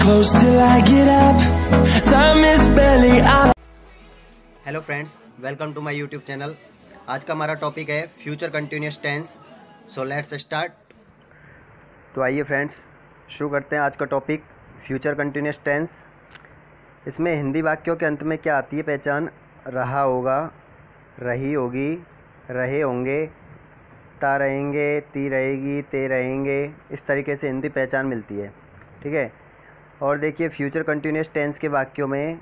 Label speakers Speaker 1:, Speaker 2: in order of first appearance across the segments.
Speaker 1: close till I get up. Time is barely on.
Speaker 2: Hello friends, welcome to my YouTube channel. आज का हमारा topic है future continuous tense. So let's start. तो आइए friends, शुरू करते हैं आज का टॉपिक फ्यूचर कंटिन्यूअस टेंस। इसमें हिंदी वाक्यों के अंत में क्या आती है पहचान? रहा होगा, रही होगी, रहे होंगे, ता रहेंगे, ती रहेगी, ते रहेंगे, इस तरीके से हिंदी पहचान मिलती है। ठीक है। और देखिए फ्यूचर कंटिन्यूअस टेंस के वाक्यों में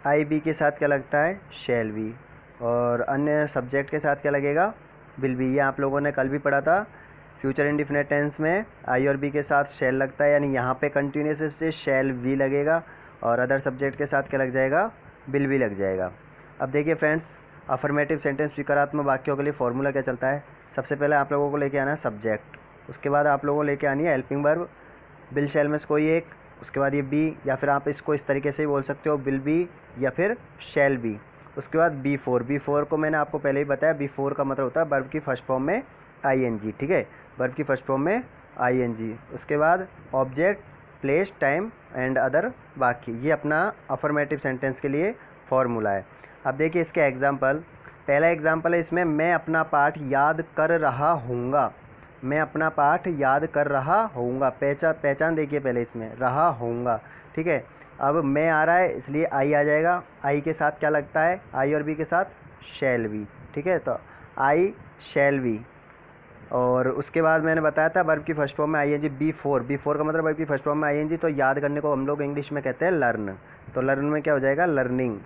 Speaker 2: आई बी के साथ क्या लगता है? Shall be. और अन्य सब्जेक्ट के साथ क्या लगेगा? Will be. ये आप लोगों ने कल भी पढ़ा था। फ्यूचर इंडिफिनिट टेंस में आई और बी के साथ शैल लगता है, यानी यहाँ पे कंटिन्यूअस से शैल बी लगेगा और अदर सब्जेक्ट के साथ क्या लग जाएगा? विल बी लग जाएगा। अब देखिए फ्रेंड्स, अफर्मेटिव सेंटेंस स्वीकारात्मक वाक्यों के लिए फॉर्मूला क्या चलता है? सबसे पहले आप लोगों को लेके आना है सब्जेक्ट, उसके बाद आप लोगों को लेके आनी है हेल्पिंग वर्ब, विल शैल में से कोई एक, उसके बाद ये बी, या फिर आप इसको इस तरीके से ही बोल सकते हो विल बी या फिर शैल बी। उसके बाद बी फोर। बी फोर को मैंने आपको पहले ही बताया, बी फोर का मतलब होता है वर्ब की फर्स्ट फॉर्म में आई एन जी। ठीक है, वर्ब की फर्स्ट फॉर्म में आई एन जी। उसके बाद object, place, time and other बाकी। ये अपना अफर्मेटिव सेंटेंस के लिए फॉर्मूला है। अब देखिए इसके एग्जाम्पल। पहला एग्जाम्पल है इसमें, मैं अपना पाठ याद कर रहा हूँगा। मैं अपना पाठ याद कर रहा होऊंगा। पहचान देखिए पहले इसमें, रहा होऊंगा। ठीक है। अब मैं आ रहा है इसलिए आई आ जाएगा। आई के साथ क्या लगता है? आई और बी के साथ शैल बी। ठीक है, तो आई शैल बी। और उसके बाद मैंने बताया था वर्ब की फर्स्ट फॉर्म में I N G. V four. V four का मतलब वर्ब की फर्स्ट फॉर्म में आई एन जी। तो याद करने को हम लोग इंग्लिश में कहते हैं लर्न। तो लर्न में क्या हो जाएगा? लर्निंग।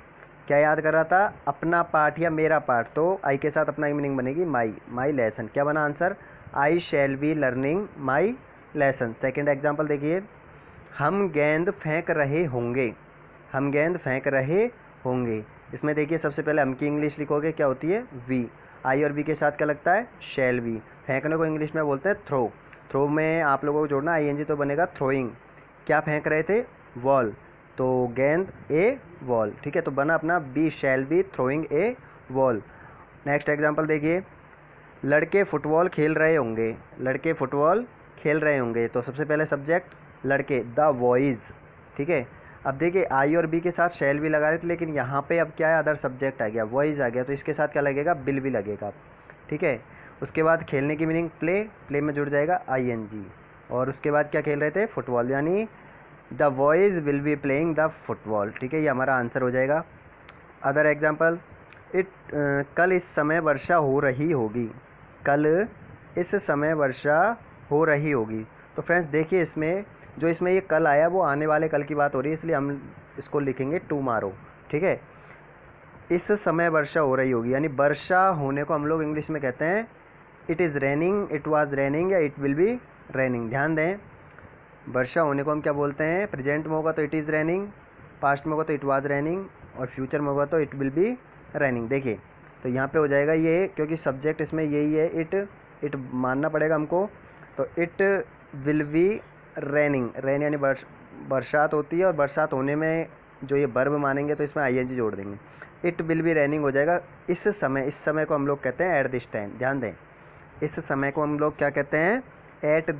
Speaker 2: क्या याद कर रहा था? अपना पाठ या मेरा पाठ। तो आई के साथ अपना मीनिंग बनेगी माई लेसन। क्या बना answer? I shall B learning my lesson. Second example देखिए, हम गेंद फेंक रहे होंगे। हम गेंद फेंक रहे होंगे। इसमें देखिए सबसे पहले हम की इंग्लिश लिखोगे क्या होती है? वी। आई और बी के साथ क्या लगता है? Shall be. फेंकने को इंग्लिश में बोलते हैं थ्रो। थ्रो में आप लोगों को जोड़ना आई एन जी, तो बनेगा थ्रोइंग। क्या फेंक रहे थे? बॉल। तो गेंद ए बॉल। ठीक है, तो बना अपना we shall be throwing a ball. Next example देखिए, लड़के फुटबॉल खेल रहे होंगे। लड़के फुटबॉल खेल रहे होंगे। तो सबसे पहले सब्जेक्ट लड़के, द बॉयज़। ठीक है। अब देखिए आई और बी के साथ शैल भी लगा रहे थे, लेकिन यहाँ पे अब क्या है? अदर सब्जेक्ट आ गया, बॉयज़ आ गया, तो इसके साथ क्या लगेगा? बिल भी लगेगा। ठीक है। उसके बाद खेलने की मीनिंग प्ले। प्ले में जुड़ जाएगा आई एन जी। और उसके बाद क्या खेल रहे थे? फुटबॉल, यानी the boys will be playing the football. ठीक है, ये हमारा आंसर हो जाएगा। अदर एग्जाम्पल, कल इस समय वर्षा हो रही होगी। कल इस समय वर्षा हो रही होगी। तो फ्रेंड्स देखिए इसमें ये कल आया वो आने वाले कल की बात हो रही है, इसलिए हम इसको लिखेंगे टुमारो। ठीक है। इस समय वर्षा हो रही होगी, यानी वर्षा होने को हम लोग इंग्लिश में कहते हैं it is raining, it was raining या इट विल बी रेनिंग। ध्यान दें, वर्षा होने को हम क्या बोलते हैं? प्रेजेंट में होगा तो इट इज़ रेनिंग, पास्ट में होगा तो इट वाज रेनिंग, और फ्यूचर में होगा तो इट विल बी रेनिंग। देखिए तो यहाँ पे हो जाएगा ये, क्योंकि सब्जेक्ट इसमें यही है, इट मानना पड़ेगा हमको। तो it will be raining. Rain यानी बरसात होती है, और बरसात होने में जो ये वर्ब मानेंगे तो इसमें आई एन जी जोड़ देंगे। इट विल बी रेनिंग हो जाएगा इस समय। इस समय को हम लोग कहते हैं एट दिस टाइम। ध्यान दें, इस समय को हम लोग क्या कहते हैं? At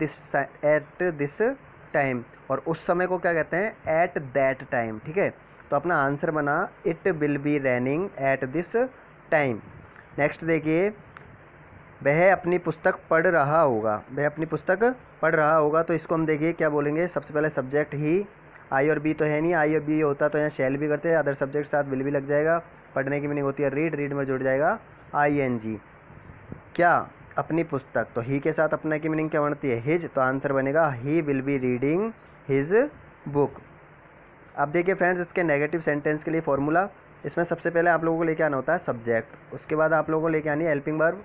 Speaker 2: this time. और उस समय को क्या कहते हैं? At that time. ठीक है, तो अपना आंसर बना it will be raining at this time. Next देखिए, वह अपनी पुस्तक पढ़ रहा होगा। वह अपनी पुस्तक पढ़ रहा होगा। तो इसको हम देखिए क्या बोलेंगे? सबसे पहले सब्जेक्ट ही, आई और बी तो है नहीं, आई और बी होता तो यहाँ शैल भी करते हैं, अदर सब्जेक्ट साथ विल भी लग जाएगा। पढ़ने की मीनिंग होती है रीड, रीड में जुड़ जाएगा आई एन जी। क्या? अपनी पुस्तक। तो ही के साथ अपना की मीनिंग क्या बनती है? हिज। तो आंसर बनेगा he will be reading his book. अब देखिए फ्रेंड्स, इसके नेगेटिव सेंटेंस के लिए फॉर्मूला। इसमें सबसे पहले आप लोगों को लेके आना होता है सब्जेक्ट, उसके बाद आप लोगों को लेके आनी है हेल्पिंग वर्ब,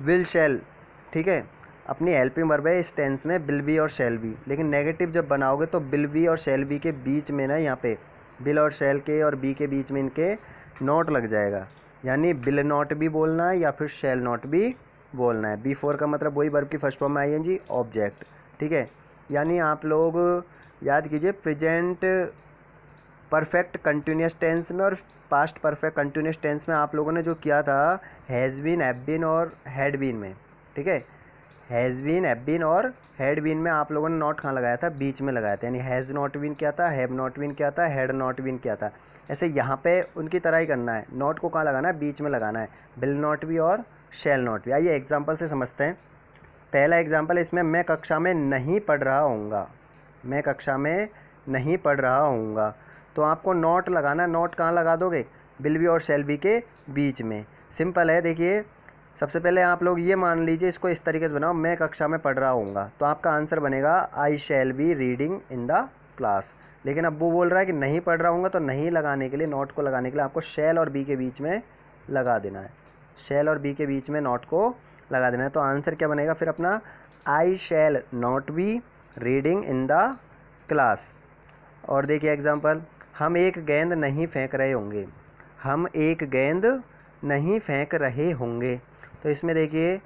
Speaker 2: विल शैल। ठीक है, अपनी हेल्पिंग वर्ब है इस टेंस में विल बी और शैल बी, लेकिन नेगेटिव जब बनाओगे तो विल बी और शैल बी के बीच में ना, यहाँ पे विल और शैल के और बी के बीच में इनके नॉट लग जाएगा, यानी विल नॉट भी बोलना है या फिर शैल नॉट भी बोलना है। बी फोर का मतलब वही वर्ब की फर्स्ट फॉर्म में आई एन जी, ऑब्जेक्ट। ठीक है, यानी आप लोग याद कीजिए प्रेजेंट परफेक्ट कंटिन्यूस टेंस में और पास्ट परफेक्ट कंटिन्यूस टेंस में आप लोगों ने जो किया था हैज़ बीन, हैव बीन और हैड बीन में। ठीक है, हैज़ बीन, हैव बीन और हैड बीन में आप लोगों ने नॉट कहाँ लगाया था, बीच में लगाया था, यानी हैज़ नॉट बीन क्या था, हैव नॉट बीन क्या था, हैड नॉट बीन क्या था। ऐसे यहाँ पे उनकी तरह ही करना है, नॉट को कहाँ लगाना है, बीच में लगाना है, विल नॉट बी और शैल नॉट बी। आइए एग्जाम्पल से समझते हैं। पहला एग्जाम्पल इसमें, मैं कक्षा में नहीं पढ़ रहा हूँगा, मैं कक्षा में नहीं पढ़ रहा हूँगा, तो आपको नॉट लगाना। नॉट कहाँ लगा दोगे, विल बी और शैल बी के बीच में। सिंपल है। देखिए सबसे पहले आप लोग ये मान लीजिए, इसको इस तरीके से बनाओ, मैं कक्षा में पढ़ रहा हूँगा, तो आपका आंसर बनेगा I shall be reading in the class. लेकिन अब वो बोल रहा है कि नहीं पढ़ रहा हूँगा, तो नहीं लगाने के लिए, नॉट को लगाने के लिए आपको शैल और बी के बीच में लगा देना है, शैल और बी के बीच में नॉट को लगा देना है। तो आंसर क्या बनेगा फिर अपना, I shall not be reading in the class. और देखिए एग्जाम्पल, हम एक गेंद नहीं फेंक रहे होंगे, हम एक गेंद नहीं फेंक रहे होंगे, तो इसमें देखिए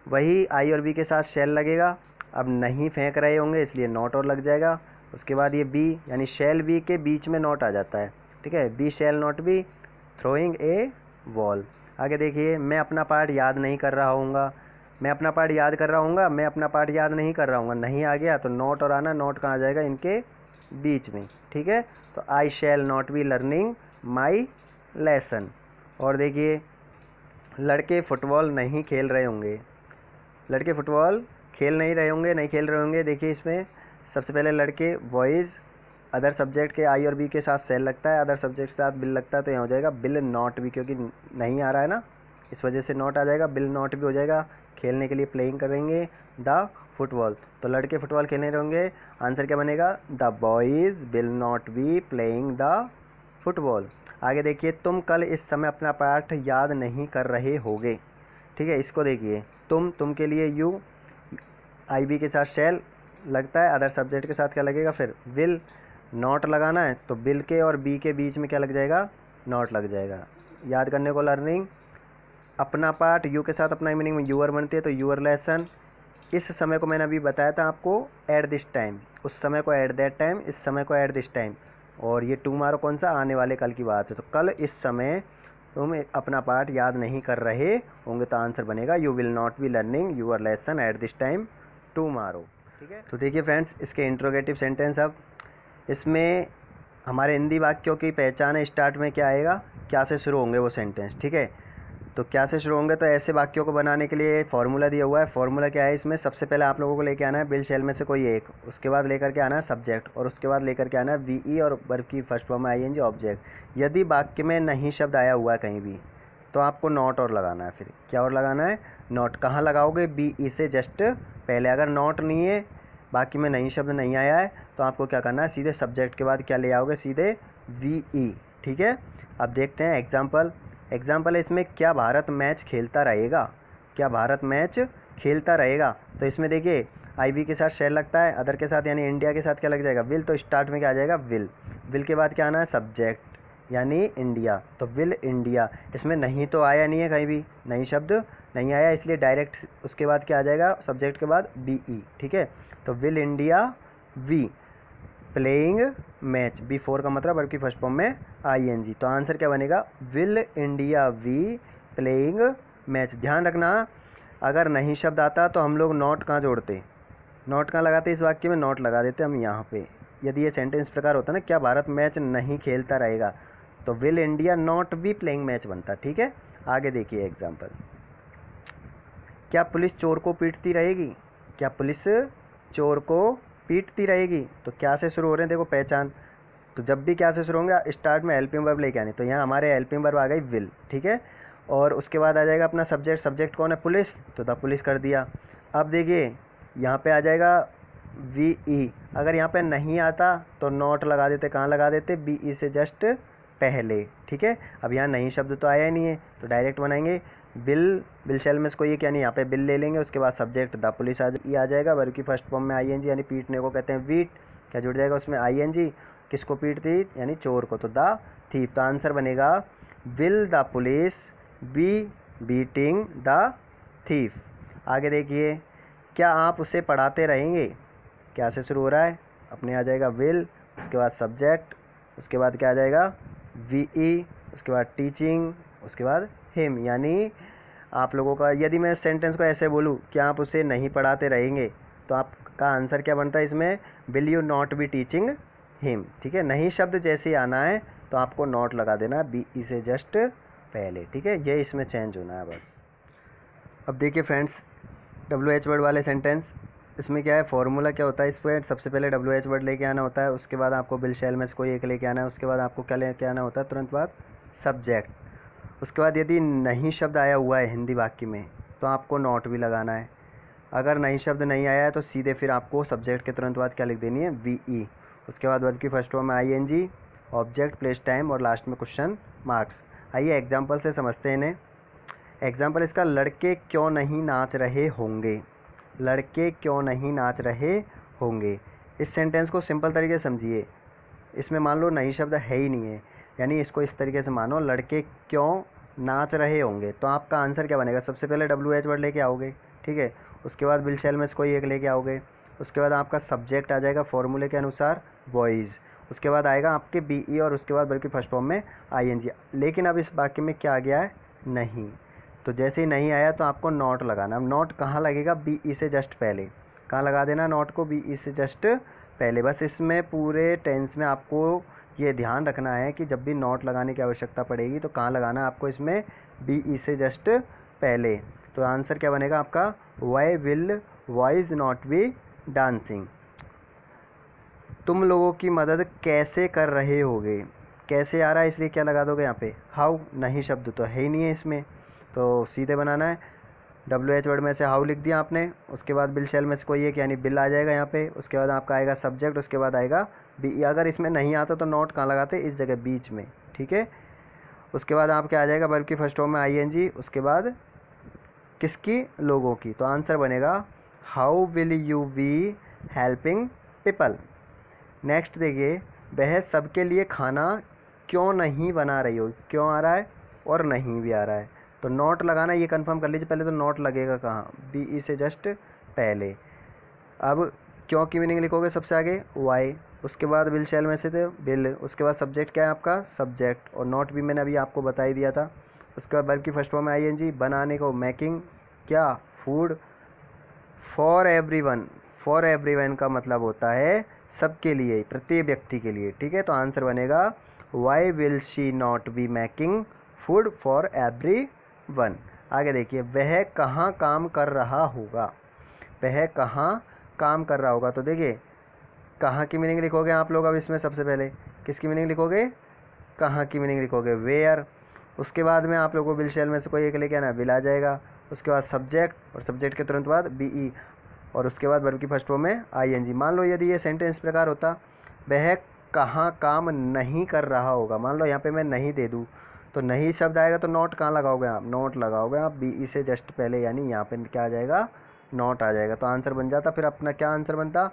Speaker 2: वही आई और बी के साथ शैल लगेगा। अब नहीं फेंक रहे होंगे इसलिए नॉट और लग जाएगा। उसके बाद ये बी, यानी शैल बी के बीच में नॉट आ जाता है, ठीक है, we shall not be throwing a ball. आगे देखिए, मैं अपना पार्ट याद नहीं कर रहा हूँगा, मैं अपना पार्ट याद कर रहा हूँगा, मैं अपना पार्ट याद नहीं कर रहा हूँगा, नहीं आ गया तो नॉट और आना, नॉट कहाँ आ जाएगा, इनके बीच में, ठीक है। तो I shall not be learning my lesson. और देखिए, लड़के फुटबॉल नहीं खेल रहे होंगे, लड़के फुटबॉल खेल नहीं रहे होंगे, नहीं खेल रहे होंगे। देखिए इसमें सबसे पहले लड़के बॉयज़, अदर सब्जेक्ट के आई और बी के साथ सेल लगता है, अदर सब्जेक्ट के साथ बिल लगता है, तो यहाँ हो जाएगा बिल नॉट बी, क्योंकि नहीं आ रहा है ना, इस वजह से नॉट आ जाएगा, बिल नॉट बी हो जाएगा। खेलने के लिए प्लेइंग करेंगे द फुटबॉल, तो लड़के फुटबॉल खेलने रहेंगे, आंसर क्या बनेगा, the boys will not be playing the football. आगे देखिए, तुम कल इस समय अपना पाठ याद नहीं कर रहे होगे, ठीक है। इसको देखिए, तुम के लिए यू, आई बी के साथ शैल लगता है, अदर सब्जेक्ट के साथ क्या लगेगा, फिर विल नॉट लगाना है, तो बिल के और बी के बीच में क्या लग जाएगा, नॉट लग जाएगा। याद करने को लर्निंग, अपना पार्ट यू के साथ अपना मीनिंग में यूअर बनती है, तो यूअर लेसन। इस समय को मैंने अभी बताया था आपको, एट दिस टाइम, उस समय को एट दैट टाइम, इस समय को एट दिस टाइम। और ये टुमारो कौन सा, आने वाले कल की बात है, तो कल इस समय तुम अपना पार्ट याद नहीं कर रहे होंगे, तो आंसर बनेगा you will not be learning your lesson at this time tomorrow, ठीक है। तो देखिए फ्रेंड्स, इसके इंट्रोगेटिव सेंटेंस, अब इसमें हमारे हिंदी वाक्यों की पहचान है, स्टार्ट में क्या आएगा, क्या से शुरू होंगे वो सेंटेंस, ठीक है। तो क्या से शुरू होंगे, तो ऐसे वाक्यों को बनाने के लिए फॉर्मूला दिया हुआ है। फॉर्मूला क्या है इसमें, सबसे पहले आप लोगों को लेके आना है बिल शैल में से कोई एक, उसके बाद लेकर के आना है सब्जेक्ट, और उसके बाद लेकर के आना है वी और वर्ब की फर्स्ट फॉर्म में आईएनजी ऑब्जेक्ट। यदि वाक्य में नहीं शब्द आया हुआ है कहीं भी, तो आपको नॉट और लगाना है। फिर क्या और लगाना है, नॉट। कहाँ लगाओगे, बी ई से जस्ट पहले। अगर नॉट नहीं है, बाकी में नहीं शब्द नहीं आया है, तो आपको क्या करना है, सीधे सब्जेक्ट के बाद क्या ले आओगे, सीधे वी ई, ठीक है। अब देखते हैं एग्जाम्पल। एग्जाम्पल है इसमें, क्या भारत मैच खेलता रहेगा, क्या भारत मैच खेलता रहेगा, तो इसमें देखिए आई बी के साथ शैल लगता है, अदर के साथ यानी इंडिया के साथ क्या लग जाएगा, विल। तो स्टार्ट में क्या आ जाएगा, विल। विल के बाद क्या आना है, सब्जेक्ट यानी इंडिया, तो विल इंडिया। इसमें नहीं तो आया नहीं है, कहीं भी नहीं शब्द नहीं आया, इसलिए डायरेक्ट उसके बाद क्या आ जाएगा, सब्जेक्ट के बाद बी ई, ठीक है। तो will India be playing match, V four का मतलब वर्ब की फर्स्ट फॉर्म में आईएनजी, तो आंसर क्या बनेगा, will India be playing match. ध्यान रखना, अगर नहीं शब्द आता तो हम लोग नॉट कहाँ जोड़ते, नॉट कहाँ लगाते, इस वाक्य में नॉट लगा देते हम यहाँ पे। यदि ये सेंटेंस प्रकार होता ना, क्या भारत मैच नहीं खेलता रहेगा, तो will India not be playing match बनता, ठीक है। आगे देखिए एग्जाम्पल, क्या पुलिस चोर को पीटती रहेगी, क्या पुलिस चोर को पीटती रहेगी, तो क्या से शुरू हो रहे हैं, देखो पहचान। तो जब भी क्या से शुरू होंगे, स्टार्ट में हेल्पिंग वर्ब लेके आने, तो यहाँ हमारे हेल्पिंग वर्ब आ गई विल, ठीक है। और उसके बाद आ जाएगा अपना सब्जेक्ट, सब्जेक्ट कौन है, पुलिस, तो द पुलिस कर दिया। अब देखिए यहाँ पे आ जाएगा वी ई, अगर यहाँ पे नहीं आता तो नॉट लगा देते, कहाँ लगा देते, बी ई से जस्ट पहले, ठीक है। अब यहाँ नहीं शब्द तो आया ही नहीं है, तो डायरेक्ट बनाएंगे बिल, बिल शैल में कोई एक, यानी यहाँ पे बिल ले लेंगे, उसके बाद सब्जेक्ट द पुलिस आ जाएगा, वर्ब की फर्स्ट फॉर्म में आईएनजी, यानी पीटने को कहते हैं वीट, क्या जुड़ जाएगा उसमें आईएनजी, किसको पीटती, यानी चोर को, तो द थीफ। तो आंसर बनेगा will the police be beating the thief. आगे देखिए, क्या आप उसे पढ़ाते रहेंगे, क्या से शुरू हो रहा है, अपने आ जाएगा विल, उसके बाद सब्जेक्ट, उसके बाद क्या आ जाएगा वी ई, उसके बाद टीचिंग, उसके बाद हिम, यानी आप लोगों का, यदि मैं सेंटेंस को ऐसे बोलूँ कि आप उसे नहीं पढ़ाते रहेंगे, तो आपका आंसर क्या बनता है इसमें, will you not be teaching him. ठीक है, नहीं शब्द जैसे ही आना है तो आपको नॉट लगा देना है बी से जस्ट पहले। ठीक है, ये इसमें चेंज होना है बस। अब देखिए फ्रेंड्स, WH वर्ड वाले सेंटेंस, इसमें क्या है, फॉर्मूला क्या होता है इस पर, सबसे पहले WH वर्ड लेके आना होता है, उसके बाद आपको बिल शेल में से कोई एक लेके आना है, उसके बाद आपको क्या लेके आना होता है, तुरंत बाद सब्जेक्ट। उसके बाद यदि नहीं शब्द आया हुआ है हिंदी वाक्य में तो आपको नॉट भी लगाना है। अगर नहीं शब्द नहीं आया है तो सीधे फिर आपको सब्जेक्ट के तुरंत बाद क्या लिख देनी है, VE। उसके बाद वर्ब की फर्स्ट फॉर्म में ING, ऑब्जेक्ट, प्लेस, टाइम और लास्ट में क्वेश्चन मार्क्स। आइए एग्जाम्पल से समझते हैं इन्हें। एग्जाम्पल इसका, लड़के क्यों नहीं नाच रहे होंगे, लड़के क्यों नहीं नाच रहे होंगे। इस सेंटेंस को सिंपल तरीके से समझिए। इसमें मान लो नहीं शब्द है ही नहीं है, यानी इसको इस तरीके से मानो, लड़के क्यों नाच रहे होंगे, तो आपका आंसर क्या बनेगा, सबसे पहले WH वर्ड लेके आओगे। ठीक है, उसके बाद बिल शेल में से कोई एक लेके आओगे। उसके बाद आपका सब्जेक्ट आ जाएगा फॉर्मूले के अनुसार बॉयज़। उसके बाद आएगा आपके BE और उसके बाद बल्कि फर्स्ट फॉर्म में ING। लेकिन अब इस वाक्य में क्या आ गया है, नहीं। तो जैसे ही नहीं आया तो आपको नॉट लगाना। अब नॉट कहाँ लगेगा, BE से जस्ट पहले। कहाँ लगा देना नॉट को, BE से जस्ट पहले। बस इसमें पूरे टेंस में आपको ये ध्यान रखना है कि जब भी नॉट लगाने की आवश्यकता पड़ेगी तो कहाँ लगाना है आपको, इसमें BE से जस्ट पहले। तो आंसर क्या बनेगा आपका, why will boys not be dancing. तुम लोगों की मदद कैसे कर रहे होगे, कैसे आ रहा है इसलिए क्या लगा दोगे यहाँ पे, हाउ। नहीं शब्द तो है ही नहीं है इसमें, तो सीधे बनाना है। WH वर्ड में से हाउ लिख दिया आपने, उसके बाद बिल शेल में से कोई एक यानी बिल आ जाएगा यहाँ पे। उसके बाद आपका आएगा सब्जेक्ट, उसके बाद आएगा BE। अगर इसमें नहीं आता तो नॉट कहाँ लगाते, इस जगह बीच में। ठीक है, उसके बाद आपके आ जाएगा वर्ब की फर्स्ट फॉर्म में ING, उसके बाद किसकी, लोगों की। तो आंसर बनेगा how will you be helping people. Next देखिए, वह सबके लिए खाना क्यों नहीं बना रही हो, क्यों आ रहा है और नहीं भी आ रहा है, तो नॉट लगाना, ये कंफर्म कर लीजिए पहले। तो नॉट लगेगा कहाँ, BE से जस्ट पहले। अब क्यों की मीनिंग लिखोगे सबसे आगे, वाई। उसके बाद बिल शेल में से थे बिल, उसके बाद सब्जेक्ट क्या है आपका, सब्जेक्ट, और नॉट भी मैंने अभी आपको बता ही दिया था। उसके बाद वर्ब की फर्स्ट फॉर्म में ING, बनाने को मेकिंग, क्या, food. For everyone, for everyone का मतलब होता है सबके लिए, प्रत्येक व्यक्ति के लिए। ठीक है, तो आंसर बनेगा why will she not be making food for everyone. आगे देखिए, वह कहाँ काम कर रहा होगा, वह कहाँ काम कर रहा होगा। तो देखिए कहाँ की मीनिंग लिखोगे आप लोग, अब इसमें सबसे पहले किसकी मीनिंग लिखोगे, कहाँ की मीनिंग लिखोगे, वेयर। उसके बाद में आप लोगों को बिल शेल में से कोई एक लेके आना, बिल आ जाएगा। उसके बाद सब्जेक्ट, और सब्जेक्ट के तुरंत बाद BE, और उसके बाद वर्ब की फर्स्ट फॉर्म में ING। मान लो यदि ये सेंटेंस इस प्रकार होता, वह कहाँ काम नहीं कर रहा होगा, मान लो यहाँ पे मैं नहीं दे दूँ तो नहीं शब्द आएगा तो नॉट कहाँ लगाओगे आप, नॉट लगाओगे आप BE से जस्ट पहले, यानी यहाँ पे क्या आ जाएगा, नॉट आ जाएगा। तो आंसर बन जाता, फिर अपना क्या आंसर बनता,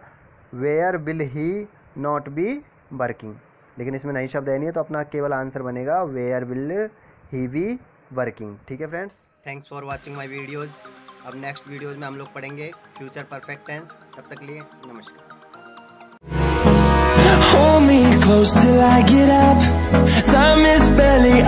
Speaker 2: where will he not be working. लेकिन इसमें नहीं शब्द है नहीं है, तो अपना केवल आंसर बनेगा where will he be working. ठीक है friends, thanks for watching my videos. अब नेक्स्ट वीडियोज़ में हम लोग पढ़ेंगे फ्यूचर परफेक्ट टेंस। तब तक के लिए नमस्कार।
Speaker 1: Hold me close till I get up. Time is barely